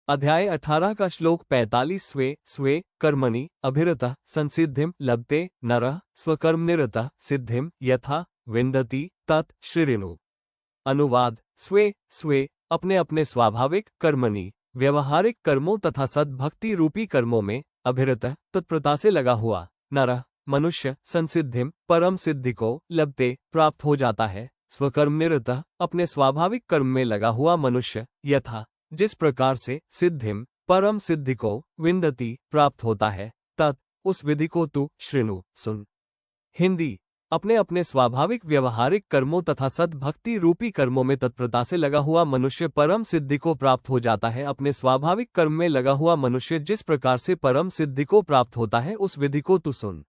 अध्याय 18 का श्लोक 45 स्वे कर्मणि अभिरतः संसिद्धिम लभते नरः स्वकर्मनिरतः सिद्धिम यथा विन्दति तत् श्रीरेणु। अनुवाद। स्वे अपने अपने स्वाभाविक कर्मणि व्यवहारिक कर्मों तथा सद्भक्ति रूपी कर्मों में अभिरतः तत्परता से लगा हुआ नरः मनुष्य संसिद्धिम परम सिद्धि को लभते प्राप्त हो जाता है। स्वकर्मनिरतः अपने स्वाभाविक कर्म में लगा हुआ मनुष्य यथा जिस प्रकार से सिद्धिम परम सिद्धि को विन्दति प्राप्त होता है तत् उस विधि को तू श्रृणु सुन। हिंदी। अपने अपने स्वाभाविक व्यवहारिक कर्मों तथा सद्भक्ति रूपी कर्मों में तत्परता से लगा हुआ मनुष्य परम सिद्धि को प्राप्त हो जाता है। अपने स्वाभाविक कर्म में लगा हुआ मनुष्य जिस प्रकार से परम सिद्धि को प्राप्त होता है उस विधि को तू सुन।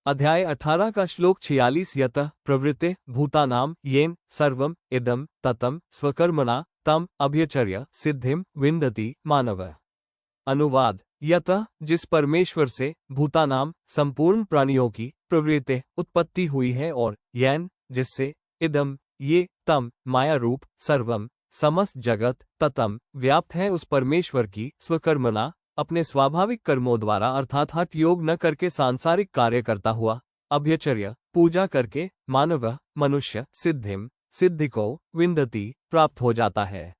अध्याय 18 का श्लोक 46 यतः प्रवृत्ते भूतानाम येन सर्वम इदम ततम स्वकर्मणा तम अभ्यचर्य सिद्धिम विन्दति मानव। अनुवाद। यतः जिस परमेश्वर से भूतानाम संपूर्ण प्राणियों की प्रवृत्ति उत्पत्ति हुई है और येन जिससे इदम ये तम माया रूप सर्वम समस्त जगत ततम व्याप्त है उस परमेश्वर की स्वकर्मणा अपने स्वाभाविक कर्मों द्वारा अर्थात हठ योग न करके सांसारिक कार्य करता हुआ अभ्यचर्य पूजा करके मानव मनुष्य सिद्धिम सिद्धि को विन्दति प्राप्त हो जाता है।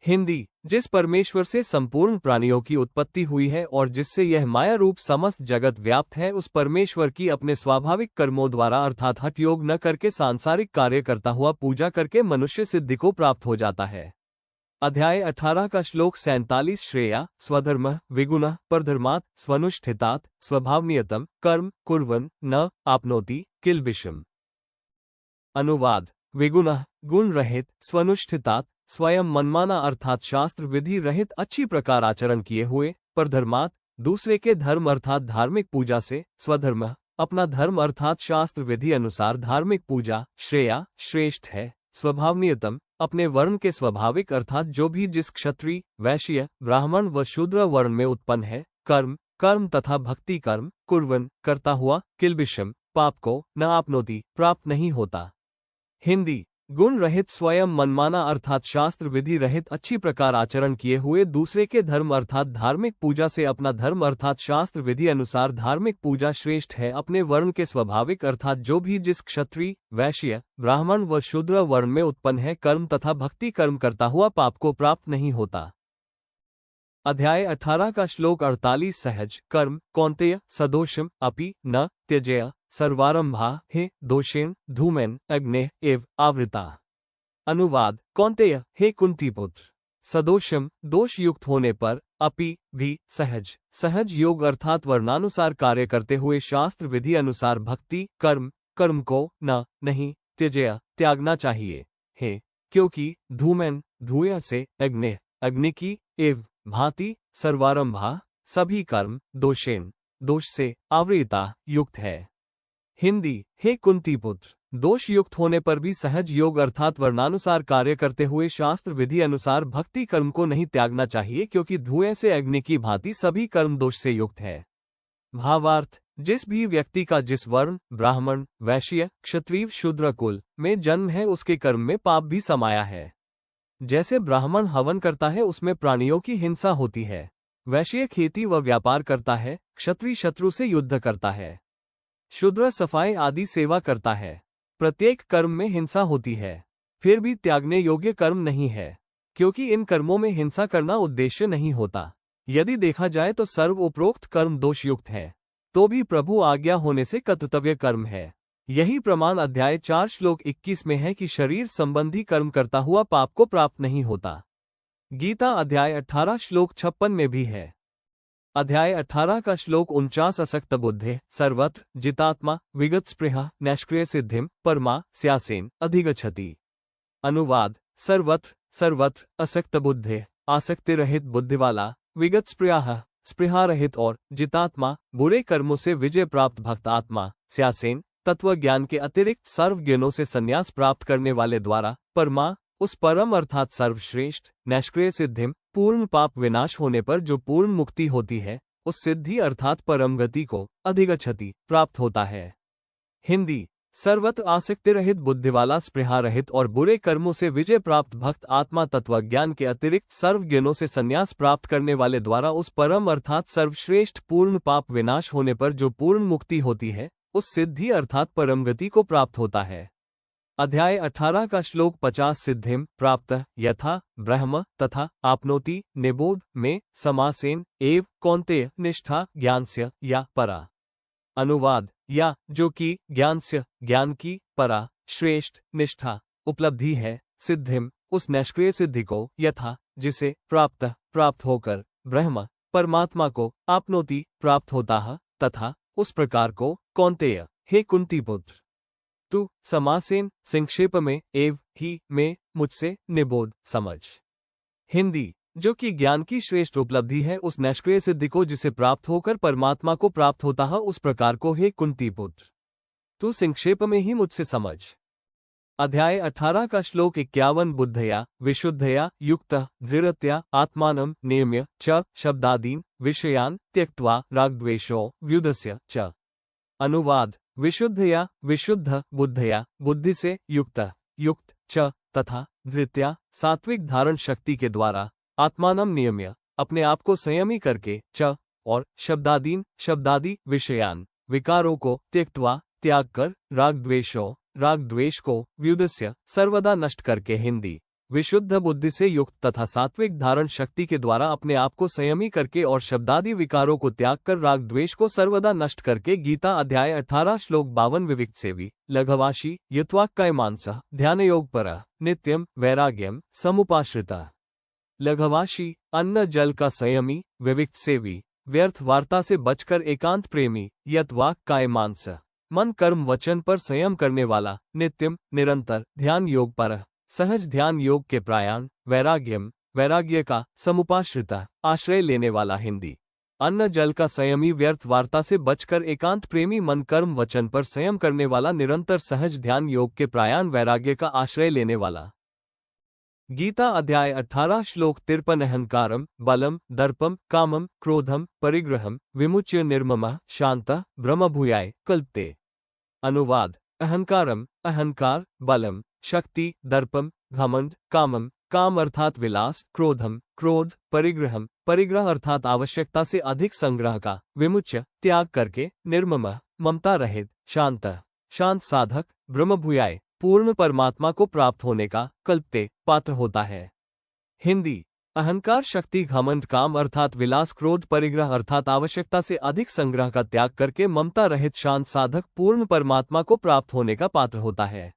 हिंदी। जिस परमेश्वर से संपूर्ण प्राणियों की उत्पत्ति हुई है और जिससे यह माया रूप समस्त जगत व्याप्त है उस परमेश्वर की अपने स्वाभाविक कर्मों द्वारा अर्थात हठ योग न करके सांसारिक कार्य करता हुआ पूजा करके मनुष्य सिद्धि को प्राप्त हो जाता है। अध्याय 18 का श्लोक 47 श्रेया स्वधर्म विगुणः परधर्मात् स्वनुष्ठितात् स्वभावनियतम कर्म कुर्वन् न आपनोति किल्बिषम्। अनुवाद। विगुणः गुण रहित स्वनुष्ठितात् स्वयं मनमाना अर्थात शास्त्र विधि रहित अच्छी प्रकार आचरण किए हुए परधर्मात् दूसरे के धर्म अर्थात धार्मिक पूजा से स्वधर्म अपना धर्म अर्थात शास्त्र विधि अनुसार धार्मिक पूजा श्रेया श्रेष्ठ है स्वभावनियतम अपने वर्ण के स्वाभाविक अर्थात जो भी जिस क्षत्रिय वैश्य ब्राह्मण व शूद्र वर्ण में उत्पन्न है कर्म तथा भक्ति कर्म कुर्वन् करता हुआ किल्बिषम पाप को न आपनोति प्राप्त नहीं होता। हिंदी। गुण रहित स्वयं मनमाना अर्थात शास्त्र विधि रहित अच्छी प्रकार आचरण किए हुए दूसरे के धर्म अर्थात धार्मिक पूजा से अपना धर्म अर्थात शास्त्र विधि अनुसार धार्मिक पूजा श्रेष्ठ है अपने वर्ण के स्वाभाविक अर्थात जो भी जिस क्षत्रिय वैश्य ब्राह्मण व शूद्र वर्ण में उत्पन्न है कर्म तथा भक्ति कर्म करता हुआ पाप को प्राप्त नहीं होता। अध्याय 18 का श्लोक 48 सहज कर्म कौन्तेय सदोषम अपि न त्यजेय सर्वारंभा हे दोषेण धूमेन अग्ने एव आवृता। अनुवाद। कौन्तेय हे कुंती पुत्र सदोषम दोष युक्त होने पर अपि भी सहज योग अर्थात वर्णानुसार कार्य करते हुए शास्त्र विधि अनुसार भक्ति कर्म को नहीं त्यजेय त्यागना चाहिए हे क्योंकि धूमेन धुएं से अग्नि की एव भांति सर्वारंभा सभी कर्म दोषेण दोष से आवृता युक्त है। हिंदी। हे कुंती पुत्र दोष युक्त होने पर भी सहज योग अर्थात वर्णानुसार कार्य करते हुए शास्त्र विधि अनुसार भक्ति कर्म को नहीं त्यागना चाहिए क्योंकि धुएं से अग्नि की भांति सभी कर्म दोष से युक्त है। भावार्थ। जिस भी व्यक्ति का जिस वर्ण ब्राह्मण वैश्य क्षत्रिय शूद्र कुल में जन्म है उसके कर्म में पाप भी समाया है। जैसे ब्राह्मण हवन करता है उसमें प्राणियों की हिंसा होती है, वैश्य खेती व व्यापार करता है, क्षत्रिय शत्रु से युद्ध करता है, शूद्र सफाई आदि सेवा करता है। प्रत्येक कर्म में हिंसा होती है फिर भी त्यागने योग्य कर्म नहीं है क्योंकि इन कर्मों में हिंसा करना उद्देश्य नहीं होता। यदि देखा जाए तो सर्व उपरोक्त कर्म दोषयुक्त है तो भी प्रभु आज्ञा होने से कर्तव्य कर्म है। यही प्रमाण अध्याय 4 श्लोक 21 में है कि शरीर संबंधी कर्म करता हुआ पाप को प्राप्त नहीं होता। गीता अध्याय 18 श्लोक 56 में भी है। अध्याय 18 का श्लोक 49 असक्त बुद्धे सर्वत्र जितात्मा विगत स्पृहा नैष्क्रिय सिद्धिम परमा स्यासेन अधिगच्छति। अनुवाद। सर्वत्र असक्त बुद्धे आसक्ति रहित बुद्धि वाला विगत स्पृहा रहित और जितात्मा बुरे कर्मों से विजय प्राप्त भक्त आत्मा स्यासेन तत्व ज्ञान के अतिरिक्त सर्व ज्ञानों से संन्यास प्राप्त करने वाले द्वारा परमा उस परम अर्थात सर्वश्रेष्ठ नैष्क्रिय सिद्धिम पूर्ण पाप विनाश होने पर जो पूर्ण मुक्ति होती है उस सिद्धि अर्थात परम गति को अधिगच्छति प्राप्त होता है। हिंदी। सर्वत्र आसक्ति रहित, बुद्धिवाला, स्पृहा रहित और बुरे कर्मों से विजय प्राप्त भक्त आत्मा तत्वज्ञान के अतिरिक्त सर्व ज्ञानों से संन्यास प्राप्त करने वाले द्वारा उस परम अर्थात सर्वश्रेष्ठ पूर्ण पाप विनाश होने पर जो पूर्ण मुक्ति होती है, उस सिद्धि अर्थात परमगति को प्राप्त होता है। अध्याय 18 का श्लोक 50 सिद्धिम प्राप्त यथा ब्रह्म तथा आपनोति निबोध में समासेन एव कौन्तेय निष्ठा ज्ञानस्य या परा। अनुवाद या जो कि ज्ञानस्य ज्ञान की परा श्रेष्ठ निष्ठा उपलब्धि है, सिद्धिम उस निष्क्रिय सिद्धि को, यथा जिसे प्राप्त होकर, ब्रह्म परमात्मा को, आपनोति प्राप्त होता है, तथा उस प्रकार को, कौन्तेय हे कुंती पुत्र, तू समासेन संक्षेप में एव ही में मुझसे निबोध समझ। हिंदी जो कि ज्ञान की श्रेष्ठ उपलब्धि है, उस निष्क्रिय सिद्धि को जिसे प्राप्त होकर परमात्मा को प्राप्त होता है, उस प्रकार को हे कुंती पुत्र तू संक्षेप में ही मुझसे समझ। अध्याय 18 का श्लोक 51 बुद्धया विशुद्धया युक्त दृढ़तया आत्मानं नियम्य च शब्दादीन विषयान त्यक्त्वा रागद्वेषो व्युदस्य च। अनुवाद विशुद्धया विशुद्ध बुद्धया बुद्धि से युक्त च तथा धृत्या सात्विक धारण शक्ति के द्वारा, आत्मानम नियम्य अपने आप को संयमी करके, च और शब्दादीन शब्दादि विषयान विकारों को, त्यक्त्वा त्याग कर, राग द्वेष को, व्युदस्य सर्वदा नष्ट करके। हिंदी विशुद्ध बुद्धि से युक्त तथा सात्विक धारण शक्ति के द्वारा अपने आप को संयमी करके और शब्दादि विकारों को त्याग कर राग द्वेष को सर्वदा नष्ट करके। गीता अध्याय 18 श्लोक 52 विविक्त सेवी लघवाशी यत्वाक्काय मानसः ध्यान योग पर नित्यम वैराग्यम समुपाश्रिता। लघवाशी अन्न जल का संयमी, विविक्त सेवी व्यर्थ वार्ता से बचकर एकांत प्रेमी, यत्वाक काय मानस मन कर्म वचन पर संयम करने वाला, नित्यम निरंतर ध्यान योग पर सहज ध्यान योग के प्रायाण, वैराग्यम वैराग्य का, समुपाश्रिता आश्रय लेने वाला। हिंदी अन्न जल का संयमी, व्यर्थ वार्ता से बचकर एकांत प्रेमी, मन कर्म वचन पर संयम करने वाला, निरंतर सहज ध्यान योग के प्रायाण, वैराग्य का आश्रय लेने वाला। गीता अध्याय 18 श्लोक 53 अहंकारम बलम दर्पम कामम क्रोधम परिग्रहम विमुच्य निर्ममः शांतः ब्रह्मभूयाय कल्पते। अनुवाद अहंकारम अहंकार, बलम शक्ति, दर्पम घमंड, कामम काम अर्थात विलास, क्रोधम क्रोध, परिग्रहम परिग्रह अर्थात आवश्यकता से अधिक संग्रह का, विमुच्य त्याग करके, निर्ममः ममता रहित, शांतः शांत साधक, ब्रह्मभूयाय पूर्ण परमात्मा को प्राप्त होने का, कल्पते पात्र होता है। हिंदी अहंकार शक्ति, घमंड काम अर्थात विलास, क्रोध, परिग्रह अर्थात आवश्यकता से अधिक संग्रह का त्याग करके ममता रहित शांत साधक पूर्ण परमात्मा को प्राप्त होने का पात्र होता है।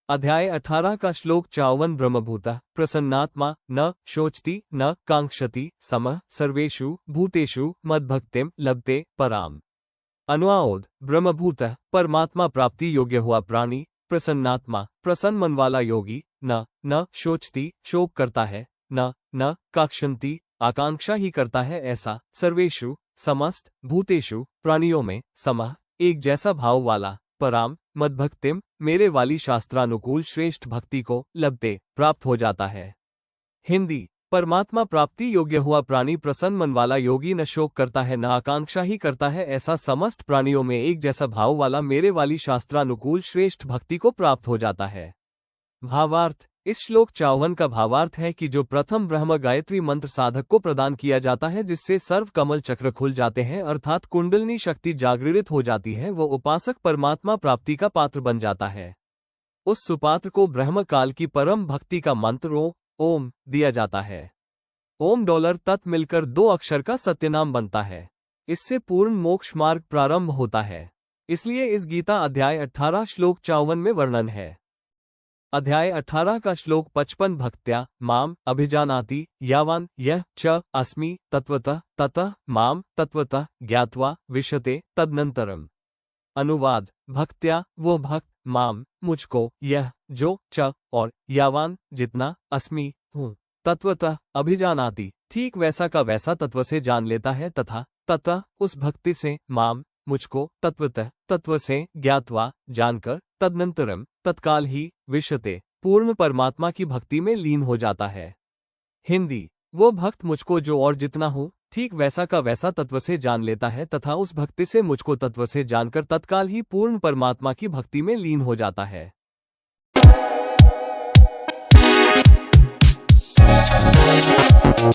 अध्याय 18 का श्लोक 54 ब्रह्मभूतः प्रसन्नात्मा न शोचति न कांक्षति समः सर्वेषु भूतेषु मद्भक्तिम लभते पराम। अनुवाद ब्रह्मभूतः परमात्मा प्राप्ति योग्य हुआ प्राणी, प्रसन्नात्मा प्रसन्न मन वाला योगी, न शोचती शोक करता है, न काक्षंती आकांक्षा ही करता है ऐसा, सर्वेषु समस्त, भूतेषु प्राणियों में, समः एक जैसा भाव वाला, पराम मद्भक्तिम मेरे वाली शास्त्रानुकूल श्रेष्ठ भक्ति को, लभते प्राप्त हो जाता है। हिंदी परमात्मा प्राप्ति योग्य हुआ प्राणी, प्रसन्न मन वाला योगी, न शोक करता है न आकांक्षा ही करता है ऐसा, समस्त प्राणियों में एक जैसा भाव वाला, मेरे वाली शास्त्रानुकूल श्रेष्ठ भक्ति को प्राप्त हो जाता है। भावार्थ इस श्लोक 54 का भावार्थ है कि जो प्रथम ब्रह्म गायत्री मंत्र साधक को प्रदान किया जाता है, जिससे सर्व कमल चक्र खुल जाते हैं अर्थात कुंडलिनी शक्ति जागृत हो जाती है, वो उपासक परमात्मा प्राप्ति का पात्र बन जाता है। उस सुपात्र को ब्रह्म काल की परम भक्ति का मंत्र ओम दिया जाता है। ओम डॉलर तत् मिलकर 2 अक्षर का सत्यनाम बनता है। इससे पूर्ण मोक्ष मार्ग प्रारंभ होता है। इसलिए इस गीता अध्याय 18 श्लोक 54 में वर्णन है। अध्याय 18 का श्लोक 55 भक्त्या माम अभिजानाति यावान यह च अस्मि तत्वतः ततः माम तत्वतः ज्ञात्वा विशते तदनंतरम। अनुवाद भक्त्या वो भक्त, माम मुझको, यह जो, च और यावान जितना, अस्मि हूँ, तत्वतः अभिजानाति ठीक वैसा का वैसा तत्व से जान लेता है, तथा ततः उस भक्ति से, माम मुझको, तत्वतः तत्व से, ज्ञात्वा जानकर, तदनंतरम तत्काल ही, विशते पूर्ण परमात्मा की भक्ति में लीन हो जाता है। हिंदी वो भक्त मुझको जो और जितना हूँ ठीक वैसा का वैसा तत्व से जान लेता है तथा उस भक्ति से मुझको तत्व से जानकर तत्काल ही पूर्ण परमात्मा की भक्ति में लीन हो जाता है।